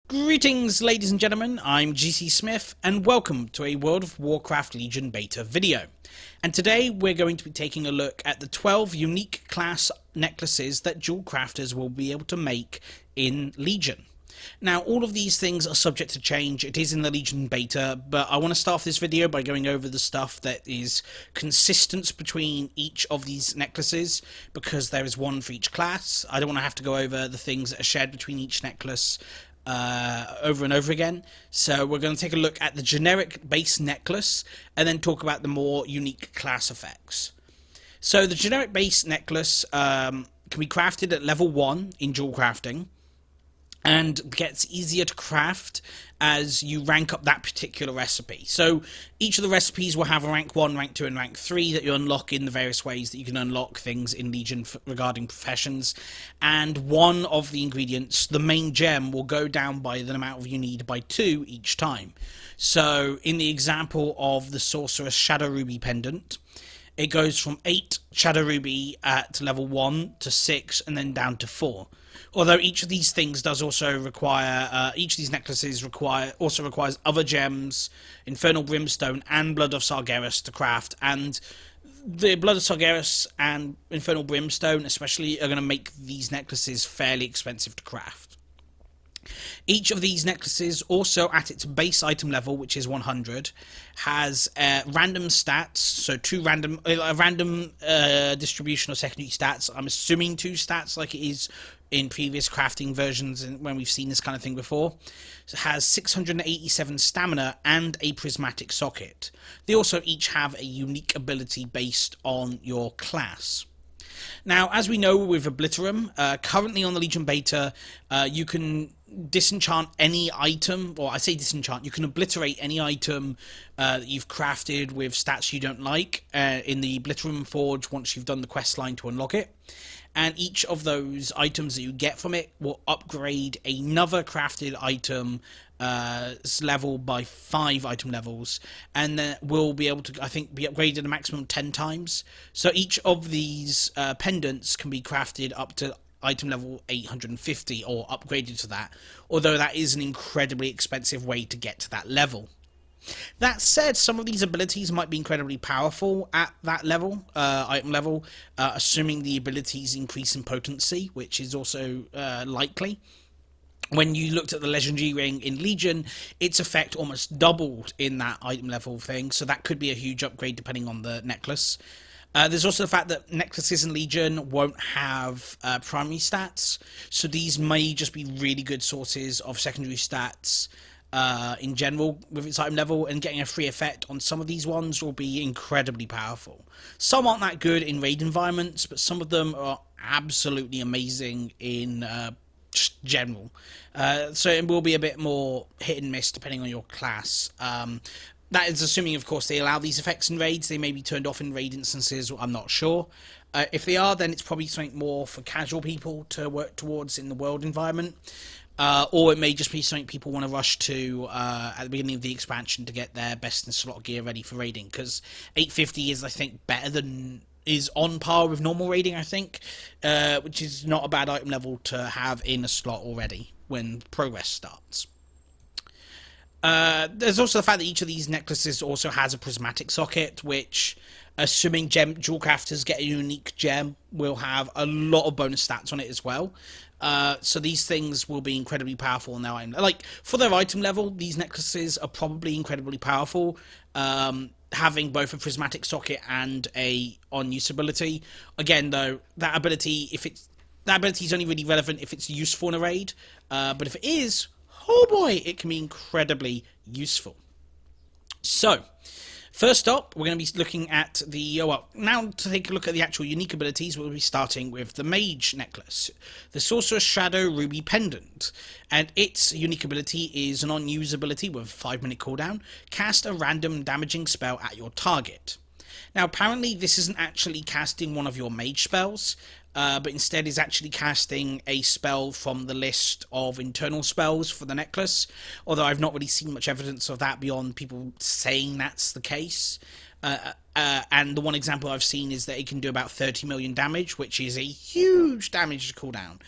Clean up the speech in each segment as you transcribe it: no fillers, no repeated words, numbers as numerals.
Greetings, ladies and gentlemen, I'm GC Smith, and welcome to a World of Warcraft Legion beta video. And today we're going to be taking a look at the 12 unique class necklaces that dual crafters will be able to make in Legion. Now, all of these things are subject to change. It is in the Legion beta, but I want to start off this video by going over the stuff that is consistent between each of these necklaces, because there is one for each class. I don't want to have to go over the things that are shared between each necklace over and over again. So we're going to take a look at the generic base necklace and then talk about the more unique class effects. So the generic base necklace can be crafted at level 1 in dual crafting, and gets easier to craft as you rank up that particular recipe. So each of the recipes will have a rank 1, rank 2 and rank 3 that you unlock in the various ways that you can unlock things in Legion regarding professions, and one of the ingredients, the main gem, will go down by the amount you need by 2 each time. So in the example of the Sorcerous Shadowruby Pendant, it goes from 8 Shadowruby at level 1 to 6 and then down to 4. Although each of these things does also require, each of these necklaces also requires other gems, Infernal Brimstone and Blood of Sargeras to craft, and the Blood of Sargeras and Infernal Brimstone especially are going to make these necklaces fairly expensive to craft. Each of these necklaces, also at its base item level, which is 100, has random stats, so a random distribution of secondary stats. I'm assuming 2 stats like it is in previous crafting versions when we've seen this kind of thing before. It has 687 stamina and a prismatic socket. They also each have a unique ability based on your class. Now, as we know with Obliterum, currently on the Legion beta, you can disenchant any item, or I say disenchant, you can obliterate any item that you've crafted with stats you don't like in the Obliterum Forge once you've done the quest line to unlock it. And each of those items that you get from it will upgrade another crafted item level by 5 item levels, and then will be able to, I think, be upgraded a maximum 10 times. So each of these pendants can be crafted up to item level 850 or upgraded to that, although that is an incredibly expensive way to get to that level. That said, some of these abilities might be incredibly powerful at that level, item level, assuming the abilities increase in potency, which is also likely. When you looked at the Legendary Ring in Legion, its effect almost doubled in that item level thing, so that could be a huge upgrade depending on the necklace. There's also the fact that necklaces in Legion won't have primary stats, so these may just be really good sources of secondary stats in general with its item level, and getting a free effect on some of these ones will be incredibly powerful. Some aren't that good in raid environments, but some of them are absolutely amazing in just general. So it will be a bit more hit and miss depending on your class. That is assuming, of course, they allow these effects in raids. They may be turned off in raid instances, I'm not sure. If they are, then it's probably something more for casual people to work towards in the world environment. Or it may just be something people want to rush to at the beginning of the expansion to get their best in slot gear ready for raiding, because 850 is, I think, is on par with normal raiding, I think, which is not a bad item level to have in a slot already when progress starts. There's also the fact that each of these necklaces also has a prismatic socket, which, assuming dual crafters get a unique gem, will have a lot of bonus stats on it as well. So these things will be incredibly powerful in their item. Like, for their item level, these necklaces are probably incredibly powerful. Having both a prismatic socket and a on-use ability. Again, though, that ability is only really relevant if it's useful in a raid. But if it is, oh boy, it can be incredibly useful. So, first up, we're going to be looking at now to take a look at the actual unique abilities, we'll be starting with the Mage Necklace, the Sorcerous Shadowruby Pendant, and its unique ability is an on-use ability with a 5-minute cooldown. Cast a random damaging spell at your target. Now, apparently this isn't actually casting one of your mage spells, but instead is actually casting a spell from the list of internal spells for the necklace, although I've not really seen much evidence of that beyond people saying that's the case. And the one example I've seen is that it can do about 30 million damage, which is a huge damage cooldown.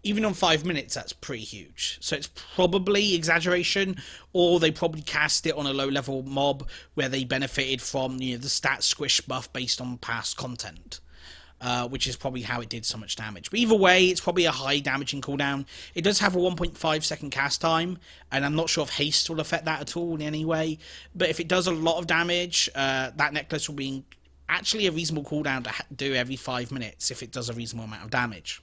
even on 5 minutes, that's pretty huge. So it's probably exaggeration, or they probably cast it on a low-level mob where they benefited from, you know, the stat squish buff based on past content. Which is probably how it did so much damage. But either way, it's probably a high damaging cooldown. It does have a 1.5 second cast time, and I'm not sure if haste will affect that at all in any way. But if it does a lot of damage, that necklace will be actually a reasonable cooldown to do every 5 minutes if it does a reasonable amount of damage.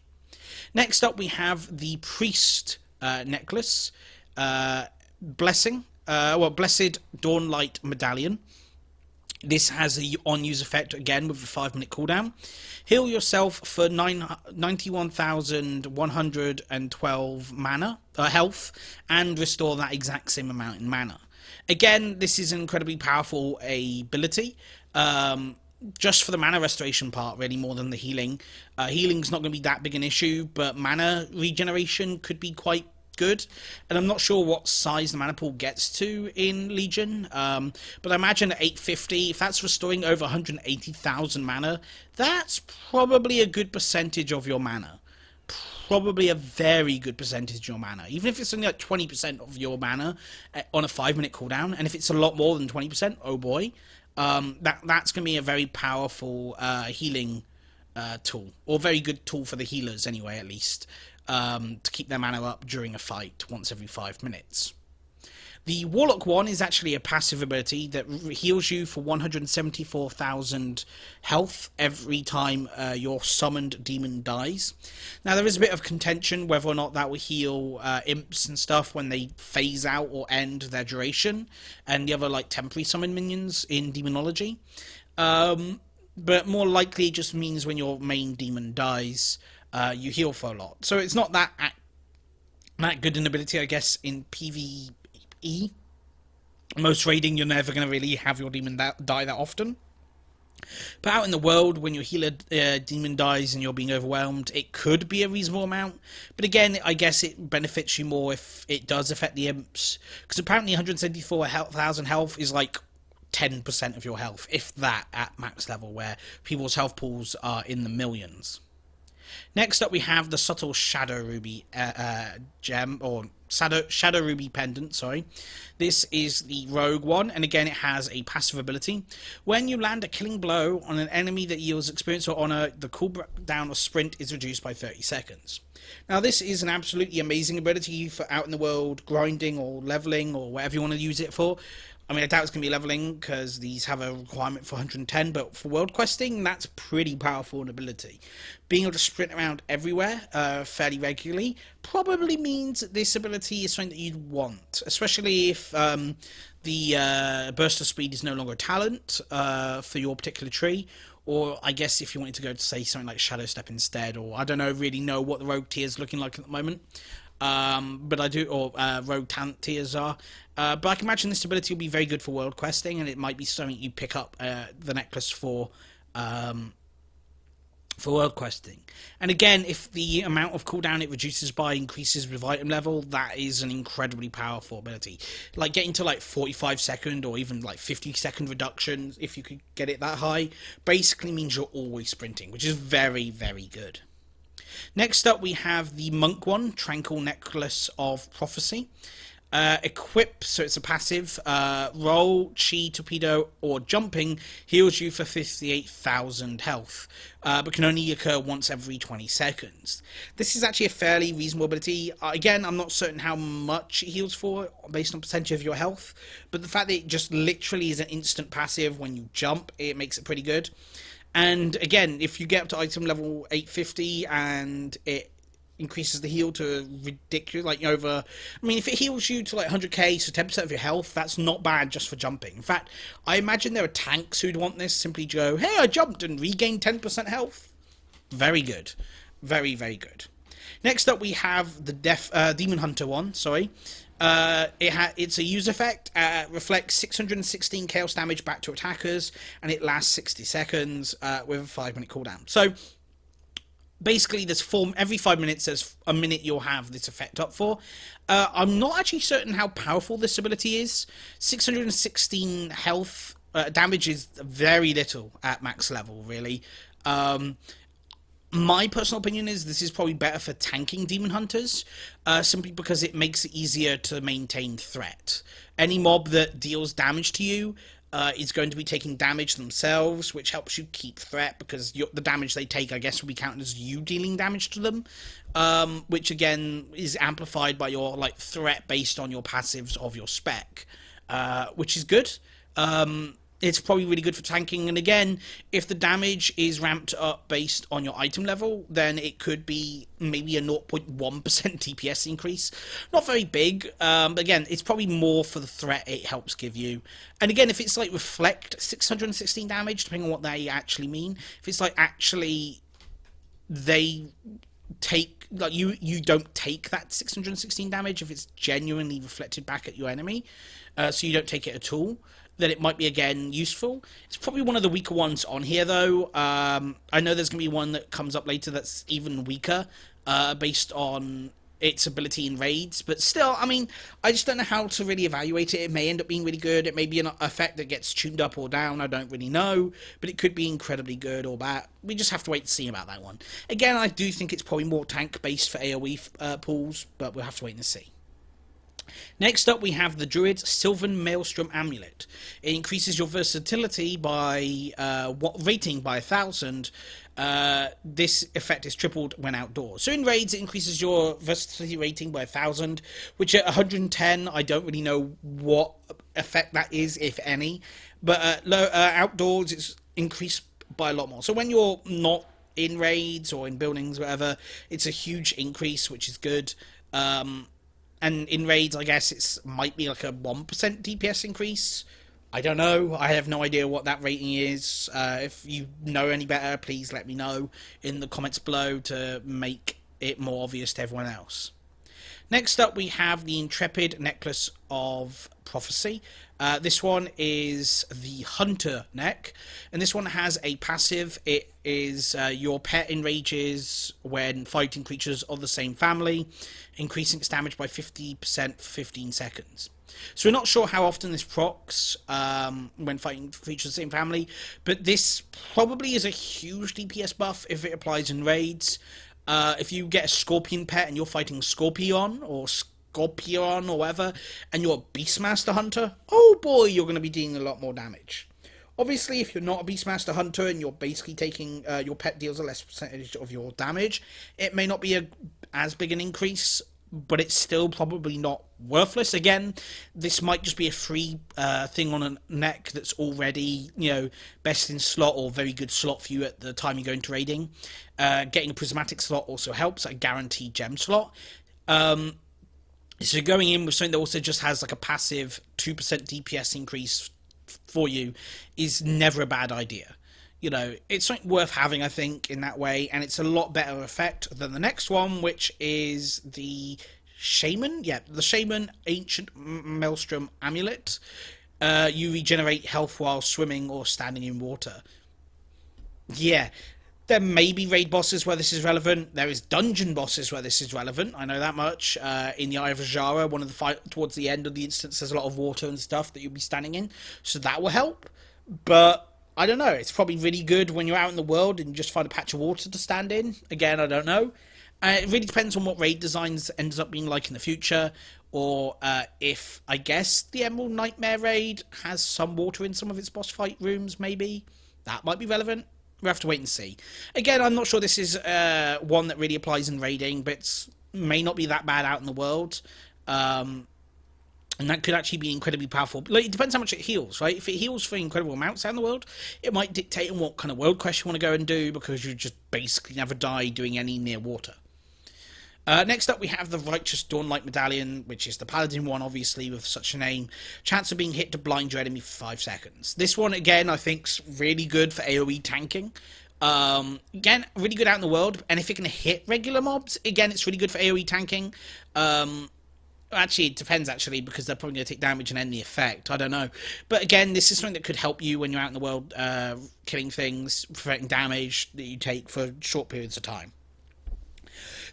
Next up, we have the Priest necklace. Blessed Dawnlight Medallion. This has a on-use effect, again, with a 5-minute cooldown. Heal yourself for 91,112 mana, health, and restore that exact same amount in mana. Again, this is an incredibly powerful ability, just for the mana restoration part, really, more than the healing. Healing's not going to be that big an issue, but mana regeneration could be quite good, and I'm not sure what size the mana pool gets to in Legion, but I imagine at 850, if that's restoring over 180,000 mana, that's probably a good percentage of your mana. Probably a very good percentage of your mana, even if it's only like 20% of your mana on a 5-minute cooldown, and if it's a lot more than 20%, oh boy, that's going to be a very powerful healing tool, or very good tool for the healers anyway, at least. To keep their mana up during a fight once every 5 minutes. The Warlock one is actually a passive ability that heals you for 174,000 health every time your summoned demon dies. Now, there is a bit of contention whether or not that will heal imps and stuff when they phase out or end their duration, and the other like temporary summon minions in demonology. But more likely it just means when your main demon dies, you heal for a lot. So it's not that good an ability, I guess, in PvE. Most raiding, you're never going to really have your demon die that often. But out in the world, when your healer demon dies and you're being overwhelmed, it could be a reasonable amount. But again, I guess it benefits you more if it does affect the imps. Because apparently 174,000 health is like 10% of your health, if that, at max level, where people's health pools are in the millions. Next up, we have the subtle Shadowruby gem, or Shadowruby pendant, sorry. This is the rogue one, and again it has a passive ability. When you land a killing blow on an enemy that yields experience or honor, the cooldown or sprint is reduced by 30 seconds. Now, this is an absolutely amazing ability for out in the world grinding or leveling or whatever you want to use it for. I mean, I doubt it's going to be leveling because these have a requirement for 110, but for world questing, that's pretty powerful an ability. Being able to sprint around everywhere fairly regularly probably means that this ability is something that you'd want, especially if the burst of speed is no longer a talent for your particular tree, or I guess if you wanted to go to, say, something like Shadow Step instead, or I don't really know what the rogue tier is looking like at the moment. But I do, or rogue talent tiers are. But I can imagine this ability will be very good for world questing, and it might be something you pick up the necklace for world questing. And again, if the amount of cooldown it reduces by increases with item level, that is an incredibly powerful ability. Like getting to like 45 second or even like 50 second reductions, if you could get it that high, basically means you're always sprinting, which is very, very good. Next up, we have the monk one, Tranquil Necklace of Prophecy. Equip, so it's a passive, roll, chi, torpedo, or jumping heals you for 58,000 health, but can only occur once every 20 seconds. This is actually a fairly reasonable ability. Again, I'm not certain how much it heals for based on percentage of your health, but the fact that it just literally is an instant passive when you jump, it makes it pretty good. And again, if you get up to item level 850 and it increases the heal to ridiculous, like over, I mean, if it heals you to like 100k, so 10% of your health, that's not bad just for jumping. In fact, I imagine there are tanks who'd want this, simply to go, hey, I jumped and regained 10% health. Very good. Very, very good. Next up, we have the Demon Hunter one, sorry. It's a use effect, reflects 616 chaos damage back to attackers, and it lasts 60 seconds with a 5-minute cooldown. So basically, every 5 minutes, there's a minute you'll have this effect up for. I'm not actually certain how powerful this ability is. 616 health damage is very little at max level, really. My personal opinion is this is probably better for tanking demon hunters, simply because it makes it easier to maintain threat. Any mob that deals damage to you is going to be taking damage themselves, which helps you keep threat because the damage they take, I guess, will be counted as you dealing damage to them, which again is amplified by your threat based on your passives of your spec, which is good. It's probably really good for tanking, and again, if the damage is ramped up based on your item level, then it could be maybe a 0.1% DPS increase. Not very big, but again, it's probably more for the threat it helps give you. And again, if it's reflect 616 damage, depending on what they actually mean, if it's actually they take you don't take that 616 damage, if it's genuinely reflected back at your enemy, so you don't take it at all, then it might be, again, useful. It's probably one of the weaker ones on here, though. I know there's going to be one that comes up later that's even weaker, based on its ability in raids. But still, I mean, I just don't know how to really evaluate it. It may end up being really good. It may be an effect that gets tuned up or down. I don't really know. But it could be incredibly good or bad. We just have to wait to see about that one. Again, I do think it's probably more tank-based for AoE pools, but we'll have to wait and see. Next up, we have the Druid Sylvan Maelstrom Amulet. It increases your versatility by rating by 1,000. This effect is tripled when outdoors. So in raids, it increases your versatility rating by 1,000, which at 110, I don't really know what effect that is, if any. But outdoors, it's increased by a lot more. So when you're not in raids or in buildings, whatever, it's a huge increase, which is good. And in raids, I guess it might be like a 1% DPS increase. I don't know. I have no idea what that rating is. If you know any better, please let me know in the comments below to make it more obvious to everyone else. Next up, we have the Intrepid Necklace of Prophecy. This one is the Hunter neck, and this one has a passive. It is your pet enrages when fighting creatures of the same family, increasing its damage by 50% for 15 seconds. So we're not sure how often this procs when fighting creatures of the same family, but this probably is a huge DPS buff if it applies in raids. If you get a Scorpion pet and you're fighting Scorpion or whatever, and you're a Beastmaster Hunter, oh boy, you're going to be dealing a lot more damage. Obviously, if you're not a Beastmaster Hunter and you're basically taking your pet deals a less percentage of your damage, it may not be as big an increase, but it's still probably not worthless. Again, this might just be a free thing on a neck that's already, best in slot or very good slot for you at the time you go into raiding. Getting a prismatic slot also helps, a guaranteed gem slot. So going in with something that also just has a passive 2% DPS increase for you is never a bad idea. It's something worth having, I think, in that way, and it's a lot better effect than the next one, which is the Shaman. Yeah, the Shaman Ancient Maelstrom Amulet. You regenerate health while swimming or standing in water. Yeah, there may be raid bosses where this is relevant. There is dungeon bosses where this is relevant. I know that much. In the Eye of Ajara, one of the fight towards the end of the instance, there's a lot of water and stuff that you'll be standing in, so that will help. But I don't know. It's probably really good when you're out in the world and you just find a patch of water to stand in. Again, I don't know. It really depends on what raid designs ends up being like in the future, or if, I guess, the Emerald Nightmare raid has some water in some of its boss fight rooms, maybe. That might be relevant. We'll have to wait and see. Again, I'm not sure this is one that really applies in raiding, but it may not be that bad out in the world. And that could actually be incredibly powerful. It depends how much it heals, right? If it heals for incredible amounts out in the world, it might dictate on what kind of world quest you want to go and do, because you just basically never die doing any near water. Next up, we have the Righteous Dawnlight Medallion, which is the Paladin one, obviously, with such a name. Chance of being hit to blind your enemy for 5 seconds. This one, again, I think is really good for AoE tanking. Again, really good out in the world, and if it can hit regular mobs, again, it's really good for AoE tanking. Actually, it depends, actually, because they're probably going to take damage and end the effect. I don't know. But again, this is something that could help you when you're out in the world, killing things, preventing damage that you take for short periods of time.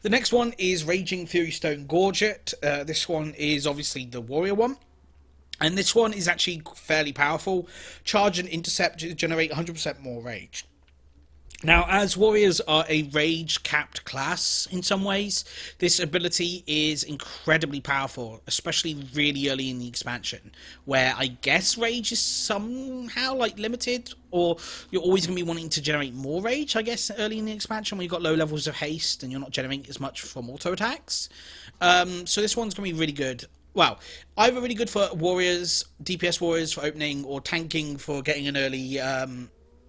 The next one is Raging Furystone Gorget. This one is obviously the warrior one. And this one is actually fairly powerful. Charge and intercept generate 100% more rage. Now, as warriors are a rage-capped class in some ways, this ability is incredibly powerful, especially really early in the expansion, where I guess rage is somehow like limited, or you're always going to be wanting to generate more rage, I guess, early in the expansion when you've got low levels of haste and you're not generating as much from auto attacks. So this one's going to be really good. Well, either really good for warriors, DPS warriors for opening, or tanking for getting an early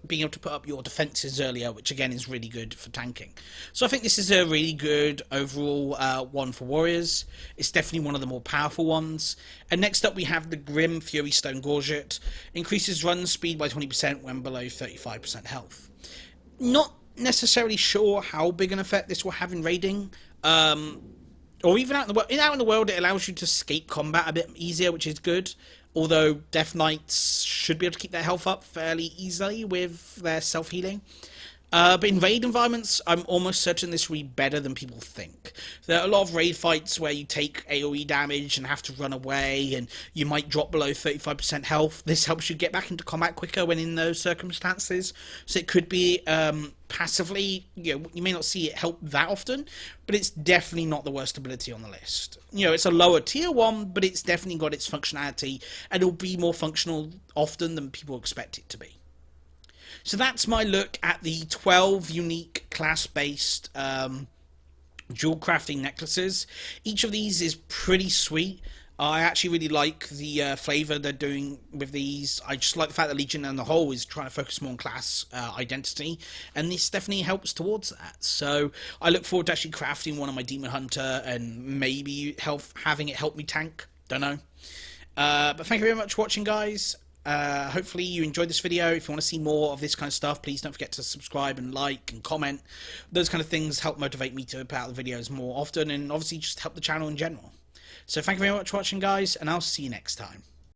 being able to put up your defences earlier, which again is really good for tanking. So I think this is a really good overall one for warriors. It's definitely one of the more powerful ones. And next up we have the Grim Furystone Gorget. Increases run speed by 20% when below 35% health. Not necessarily sure how big an effect this will have in raiding. Or even out in the world, it allows you to escape combat a bit easier, which is good. Although Death Knights should be able to keep their health up fairly easily with their self-healing. But in raid environments, I'm almost certain this will be better than people think. There are a lot of raid fights where you take AoE damage and have to run away, and you might drop below 35% health. This helps you get back into combat quicker when in those circumstances. So it could be passively, you may not see it help that often, but it's definitely not the worst ability on the list. It's a lower tier one, but it's definitely got its functionality, and it'll be more functional often than people expect it to be. So that's my look at the 12 unique class-based dual crafting necklaces. Each of these is pretty sweet. I actually really like the flavour they're doing with these. I just like the fact that Legion on the whole is trying to focus more on class identity, and this definitely helps towards that. So I look forward to actually crafting one on my Demon Hunter and maybe having it help me tank. Don't know. But thank you very much for watching, guys. Hopefully you enjoyed this video. If you want to see more of this kind of stuff, please don't forget to subscribe and like and comment. Those kind of things help motivate me to put out the videos more often, and obviously just help the channel in general. So thank you very much for watching, guys, and I'll see you next time.